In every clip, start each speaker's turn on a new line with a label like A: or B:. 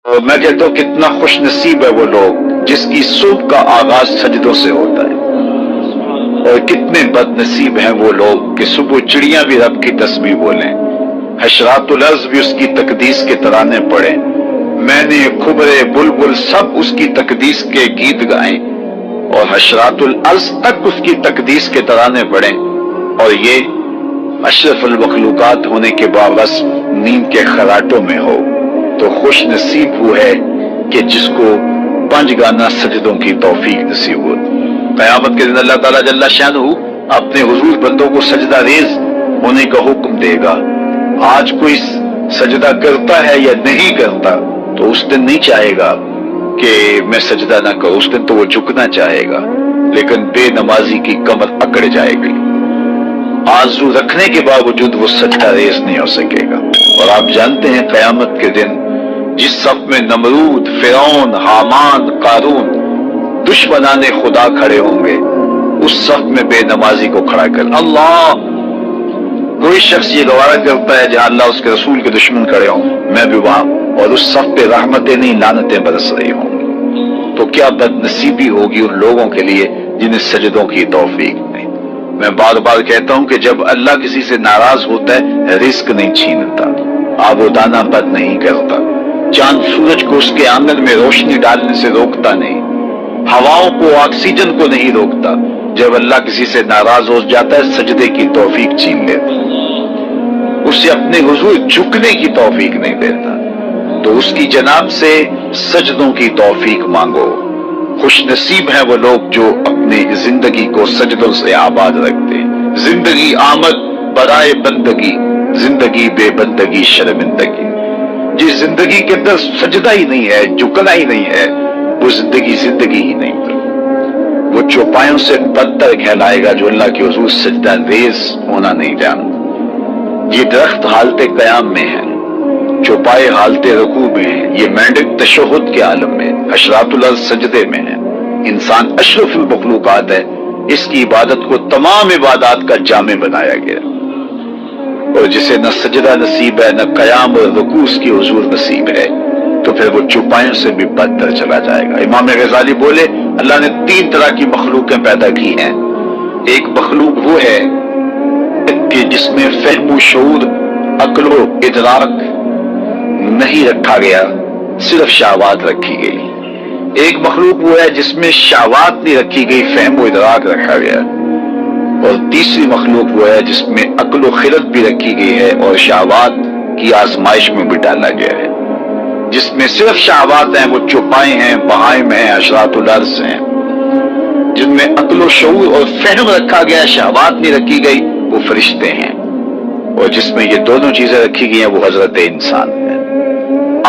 A: تو میں کہتا ہوں کتنا خوش نصیب ہے وہ لوگ جس کی صبح کا آغاز سجدوں سے ہوتا ہے، اور کتنے بد نصیب ہیں وہ لوگ کہ صبح چڑیاں بھی رب کی تسبیح بولیں، حشرات الارض بھی اس کی تقدیس کے ترانے پڑھیں، میں نے کھبرے بلبل سب اس کی تقدیس کے گیت گائیں، اور حشرات الارض تک اس کی تقدیس کے ترانے پڑھیں، اور یہ اشرف المخلوقات ہونے کے باوجود نیند کے خراٹوں میں ہو، تو خوش نصیب وہ ہے کہ جس کو 5 گانا سجدوں کی توفیق نصیب ہو۔ قیامت کے دن اللہ تعالیٰ جل شانہ اپنے حضور بندوں کو سجدہ ریز ہونے کا حکم دے گا۔ آج کوئی سجدہ کرتا ہے یا نہیں کرتا تو اس دن نہیں چاہے گا کہ میں سجدہ نہ کروں، اس دن تو وہ جھکنا چاہے گا، لیکن بے نمازی کی کمر اکڑ جائے گی، آرزو رکھنے کے باوجود وہ سجدہ ریز نہیں ہو سکے گا۔ اور آپ جانتے ہیں قیامت کے دن جس صف میں نمرود، فرعون، حامان، قارون دشمنان خدا کھڑے ہوں گے، اس صف میں بے نمازی کو کھڑا کر اللہ، کوئی شخص یہ گوارا کرتا ہے جہاں اللہ اس کے رسول کے دشمن کھڑے ہوں میں بھی وہاں، اور اس صف پہ رحمتیں نہیں لعنتیں برس رہی ہوں، تو کیا بد نصیبی ہوگی ان لوگوں کے لیے جنہیں سجدوں کی توفیق نہیں۔ میں بار بار کہتا ہوں کہ جب اللہ کسی سے ناراض ہوتا ہے رزق نہیں چھینتا، آب و دانہ بد نہیں کرتا، چاند سورج کو اس کے آنگن میں روشنی ڈالنے سے روکتا نہیں، ہواؤں کو آکسیجن کو نہیں روکتا، جب اللہ کسی سے ناراض ہو جاتا ہے سجدے کی توفیق چھین لیتا، اسے اپنے حضور جھکنے کی توفیق نہیں دیتا، تو اس کی جناب سے سجدوں کی توفیق مانگو۔ خوش نصیب ہیں وہ لوگ جو اپنی زندگی کو سجدوں سے آباد رکھتے ہیں۔ زندگی آمد برائے بندگی، زندگی بے بندگی شرمندگی۔ جس زندگی کے اندر سجدہ ہی نہیں ہے، جھکنا ہی نہیں ہے، وہ زندگی زندگی ہی نہیں، وہ چوپایوں سے بدتر کہلائے گا جو اللہ کے حضور سجدہ ریز ہونا نہیں جانتا۔ یہ درخت حالت قیام میں ہے، چوپائے حالت رکوع میں ہے، یہ مینڈک تشہد کے عالم میں، حشرات الارض سجدے میں ہے، انسان اشرف المخلوقات ہے، اس کی عبادت کو تمام عبادات کا جامع بنایا گیا، اور جسے نہ سجدہ نصیب ہے نہ قیام اور رکوع اس کی حضور نصیب ہے تو پھر وہ چوپایوں سے بھی بدتر چلا جائے گا۔ امام غزالی بولے اللہ نے 3 طرح کی مخلوقیں پیدا کی ہیں، ایک مخلوق وہ ہے کہ جس میں فہم و شعور، عقل و ادراک نہیں رکھا گیا، صرف شہوات رکھی گئی، ایک مخلوق وہ ہے جس میں شہوات نہیں رکھی گئی، فہم و ادراک رکھا گیا، اور تیسری مخلوق وہ ہے جس میں عقل و خرد بھی رکھی گئی ہے اور شہوات کی آزمائش میں بھی ڈالا گیا ہے۔ جس میں صرف شہوات ہیں وہ چوپائے ہیں، بہائم ہیں، حشرات الارض ہیں، جن میں عقل و شعور اور فہم رکھا گیا، شہوات نہیں رکھی گئی، وہ فرشتے ہیں، اور جس میں یہ دونوں چیزیں رکھی گئی ہیں وہ حضرت انسان ہے۔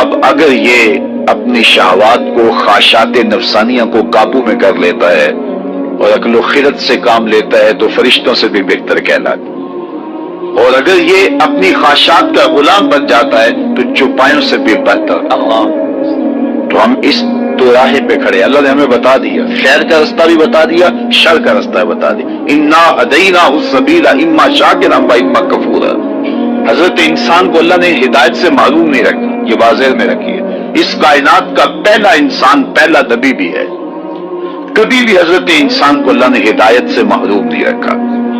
A: اب اگر یہ اپنی شہوات کو، خواہشات نفسانیہ کو قابو میں کر لیتا ہے اور عقل و خرد سے کام لیتا ہے تو فرشتوں سے بھی بہتر کہلاتا ہے، اور اگر یہ اپنی خواہشات کا غلام بن جاتا ہے تو چوپایوں سے بھی بدتر۔ اللہ، تو ہم اس راہے پہ کھڑے، اللہ نے ہمیں بتا دیا، خیر کا رستہ بھی بتا دیا، شر کا رستہ بتا دیا، انا ہدیناہ السبیل اما شاکرا و اما کفورا۔ حضرت انسان کو اللہ نے ہدایت سے معلوم نہیں رکھا، یہ واضح میں رکھی ہے، اس کائنات کا پہلا انسان، پہلا نبی بھی ہے، کبھی بھی حضرت انسان کو اللہ نے ہدایت سے محروم نہیں رکھا،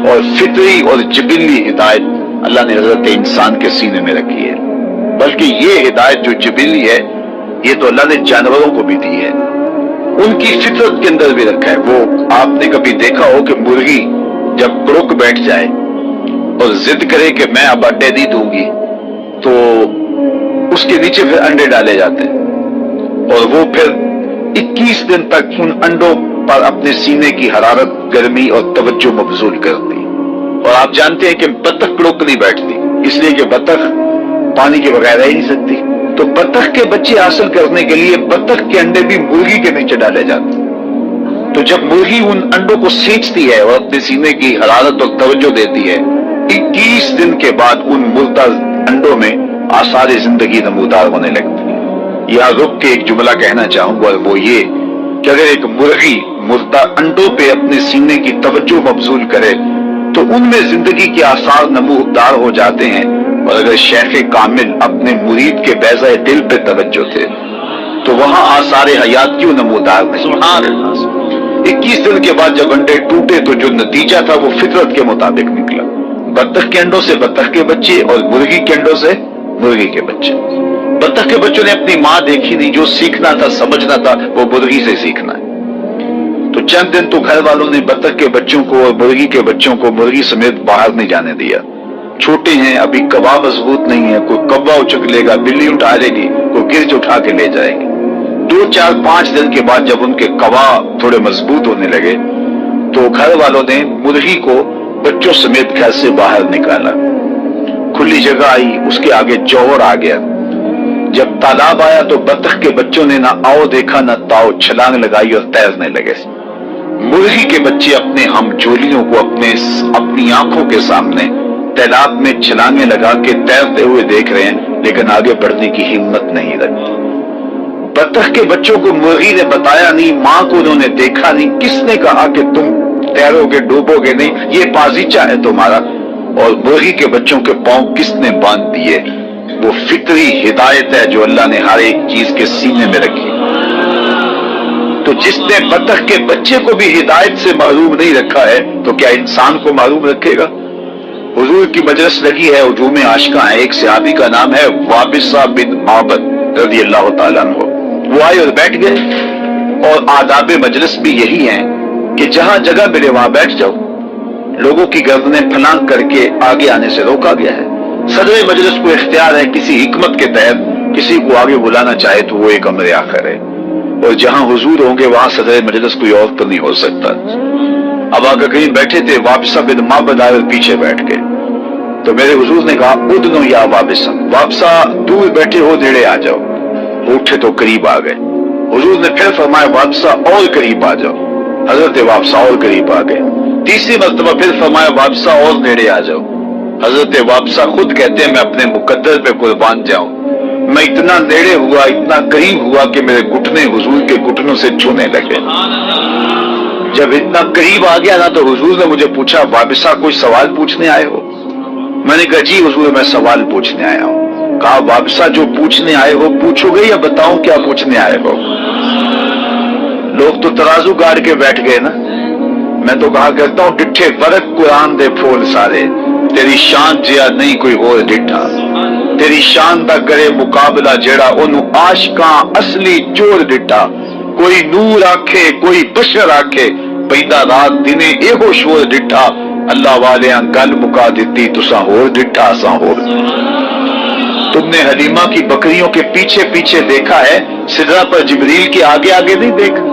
A: اور فطری اور جبلی ہدایت اللہ نے حضرت انسان کے سینے میں رکھی ہے، بلکہ یہ ہدایت جو جبلی ہے یہ تو اللہ نے جانوروں کو بھی دی ہے، ان کی فطرت کے اندر بھی رکھا ہے۔ وہ آپ نے کبھی دیکھا ہو کہ مرغی جب کڑک بیٹھ جائے اور ضد کرے کہ میں اب انڈے نہیں دوں گی تو اس کے نیچے پھر انڈے ڈالے جاتے ہیں، اور وہ پھر 21 دن تک ان انڈوں پر اپنے سینے کی حرارت، گرمی اور توجہ مبذول کرتی، اور آپ جانتے ہیں کہ بطخ کڑک نہیں بیٹھتی، اس لیے کہ بطخ پانی کے بغیر رہ ہی نہیں سکتی، تو بطخ کے بچے حاصل کرنے کے لیے بطخ کے انڈے بھی مرغی کے نیچے ڈالے جاتے ہیں، تو جب مرغی ان انڈوں کو سینچتی ہے اور اپنے سینے کی حرارت اور توجہ دیتی ہے، 21 دن کے بعد ان مردہ انڈوں میں آثار زندگی نمودار ہونے لگتی ہے۔ یہاں رک کے ایک جملہ کہنا چاہوں گا، اور وہ یہ کہ اگر ایک مرغی مردہ انڈوں پہ اپنے سینے کی توجہ مبذول کرے تو ان میں زندگی کے آثار نمودار ہو جاتے ہیں، اور اگر شیخ کامل اپنے مرید کے بیضہ دل پہ توجہ تھے تو وہاں آثار حیات کیوں نمودار نہیں؟ 21 دن کے بعد جب انڈے ٹوٹے تو جو نتیجہ تھا وہ فطرت کے مطابق نکلا، بطخ کے انڈوں سے بطخ کے بچے اور مرغی کے انڈوں سے مرغی کے بچے۔ بطخ کے بچوں نے اپنی ماں دیکھی نہیں، جو سیکھنا تھا سمجھنا تھا وہ مرغی سے سیکھنا ہے۔ تو چند دن تو گھر والوں نے بطخ کے بچوں کو اور مرغی کے بچوں کو مرغی سمیت باہر نہیں جانے دیا، چھوٹے ہیں ابھی، کوا مضبوط نہیں ہے، کوئی کوا اچک لے گا، بلی اٹھا لے گی، کوئی گرج اٹھا کے لے جائے گی۔ 2 4 5 دن کے بعد جب ان کے کوا تھوڑے مضبوط ہونے لگے تو گھر والوں نے مرغی کو بچوں سمیت گھر سے باہر نکالا، کھلی جگہ آئی، اس کے آگے جوہر آ گیا۔ جب تالاب آیا تو بطخ کے بچوں نے نہ آؤ دیکھا نہ تاؤ، چھلانگ لگائی اور تیرنے لگے۔ مرغی کے بچے اپنے ہم جولیوں کو اپنی آنکھوں کے سامنے تالاب میں چھلانگیں لگا کے تیرتے ہوئے دیکھ رہے ہیں، لیکن آگے بڑھنے کی ہمت نہیں رکھتی۔ بطخ کے بچوں کو مرغی نے بتایا نہیں، ماں کو انہوں نے دیکھا نہیں، کس نے کہا کہ تم تیرو گے ڈوبو گے نہیں، یہ بازیچہ ہے تمہارا؟ اور مرغی کے بچوں کے پاؤں کس نے باندھ دیے؟ وہ فطری ہدایت ہے جو اللہ نے ہر ایک چیز کے سینے میں رکھی۔ تو جس نے بطخ کے بچے کو بھی ہدایت سے محروم نہیں رکھا ہے تو کیا انسان کو محروم رکھے گا؟ حضور کی مجلس لگی ہے، ہجوم عاشقاں ہے، ایک صحابی کا نام ہے وابصہ بن معبد رضی اللہ تعالیٰ عنہ۔ وہ آئے اور بیٹھ گئے، اور آداب مجلس بھی یہی ہیں کہ جہاں جگہ ملے وہاں بیٹھ جاؤ، لوگوں کی گردنیں پھلانگ کر کے آگے آنے سے روکا گیا ہے۔ صدر مجلس کو اختیار ہے کسی حکمت کے تحت کسی کو آگے بلانا چاہے تو وہ ایک امر آخر ہے، اور جہاں حضور ہوں گے وہاں صدر مجلس کوئی اور تو نہیں ہو سکتا۔ اب آگے کہیں بیٹھے تھے، وابصہ بن معبد آئے اور پیچھے بیٹھ گئے، تو میرے حضور نے کہا ادنو یا وابصہ، وابصہ دور بیٹھے ہو، نیڑے آ جاؤ۔ اٹھے تو قریب آ گئے۔ حضور نے پھر فرمایا وابصہ اور قریب آ جاؤ، حضرت وابصہ اور قریب آ گئے۔ تیسری مرتبہ پھر فرمایا وابصہ اور نیڑے آ جاؤ، حضرت وابصہ خود کہتے ہیں میں اپنے مقدر پہ قربان جاؤں، میں اتنا نیڑے ہوا، اتنا قریب ہوا کہ میرے گھٹنے حضور کے گھٹنوں سے چھونے لگے۔ جب اتنا قریب آ گیا نا تو حضور نے مجھے پوچھا وابصہ کوئی سوال پوچھنے آئے ہو؟ میں نے کہا جی حضور میں سوال پوچھنے آیا ہوں۔ کہا وابصہ جو پوچھنے آئے ہو پوچھو گے یا بتاؤں کیا پوچھنے آئے ہو؟ لوگ تو ترازو گاڑ کے بیٹھ گئے نا۔ میں تو کہا کرتا ہوں ڈٹھے فرق قرآن دے پھول سارے، تیری شان جیا نہیں کوئی اور ڈٹھا، تیری شان دا کرے مقابلہ جیڑا انہوں عاشقاں اصلی چور ڈٹھا، کوئی نور آکھے کوئی بشر آکھے، پیدا رات دنے ایہو شور ڈٹھا، اللہ والیاں گل مکا دیتی تساں ہور ڈٹھا اساں ہور۔ تم نے حلیمہ کی بکریوں کے پیچھے پیچھے دیکھا ہے، سدرہ پر جبریل کے آگے آگے نہیں دیکھا۔